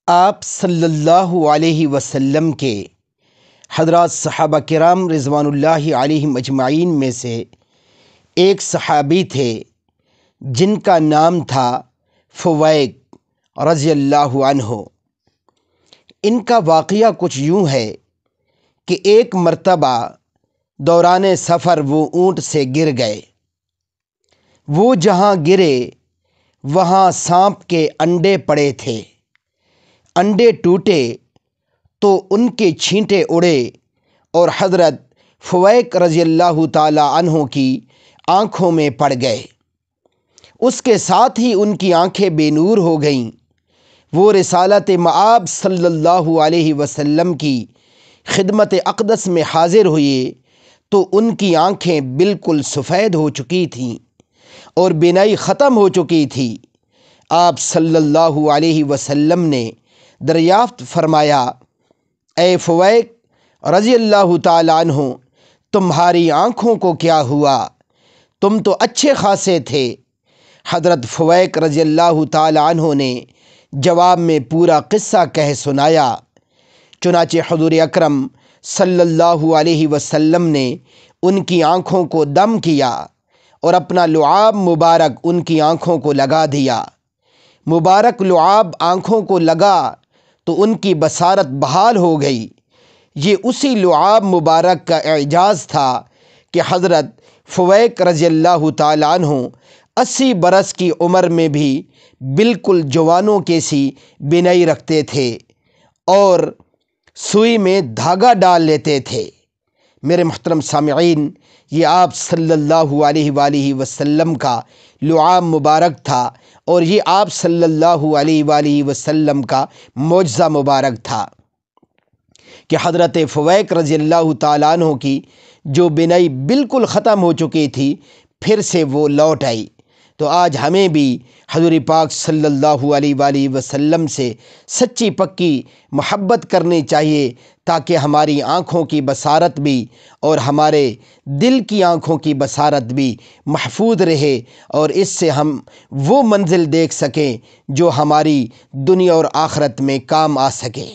آپ صلی اللہ علیہ وسلم کے حضرات صحابہ کرام رضوان اللہ علیہم اجمعین میں سے ایک صحابی تھے جن کا نام تھا فویک رضی اللہ عنہ۔ ان کا واقعہ کچھ یوں ہے کہ ایک مرتبہ دوران سفر وہ اونٹ سے گر گئے۔ وہ جہاں گرے وہاں سانپ کے انڈے پڑے تھے۔ انڈے ٹوٹے تو ان کے چھینٹے اڑے اور حضرت فویک رضی اللہ تعالی عنہ کی آنکھوں میں پڑ گئے۔ اس کے ساتھ ہی ان کی آنکھیں بے نور ہو گئیں۔ وہ رسالت مآب صلی اللہ علیہ وسلم کی خدمت اقدس میں حاضر ہوئے تو ان کی آنکھیں بالکل سفید ہو چکی تھیں اور بینائی ختم ہو چکی تھی۔ آپ صلی اللہ علیہ وسلم نے دریافت فرمایا، اے فویک رضی اللہ تعالی عنہ، تمہاری آنکھوں کو کیا ہوا؟ تم تو اچھے خاصے تھے۔ حضرت فویک رضی اللہ تعالی عنہ نے جواب میں پورا قصہ کہہ سنایا۔ چنانچہ حضور اکرم صلی اللہ علیہ وسلم نے ان کی آنکھوں کو دم کیا اور اپنا لعاب مبارک ان کی آنکھوں کو لگا دیا۔ مبارک لعاب آنکھوں کو لگا تو ان کی بصارت بحال ہو گئی۔ یہ اسی لعاب مبارک کا اعجاز تھا کہ حضرت فویک رضی اللہ تعالی عنہ 80 برس کی عمر میں بھی بالکل جوانوں کی سی بینائی رکھتے تھے اور سوئی میں دھاگا ڈال لیتے تھے۔ میرے محترم سامعین، یہ آپ صلی اللہ علیہ وآلہ وسلم کا لعاب مبارک تھا اور یہ آپ صلی اللہ علیہ وآلہ وسلم کا معجزہ مبارک تھا کہ حضرت فویک رضی اللہ تعالیٰ عنہ کی جو بینائی بالکل ختم ہو چکی تھی پھر سے وہ لوٹ آئی۔ تو آج ہمیں بھی حضور پاک صلی اللہ علیہ وآلہ وسلم سے سچی پکی محبت کرنی چاہیے تاکہ ہماری آنکھوں کی بصارت بھی اور ہمارے دل کی آنکھوں کی بصارت بھی محفوظ رہے اور اس سے ہم وہ منزل دیکھ سکیں جو ہماری دنیا اور آخرت میں کام آ سکے۔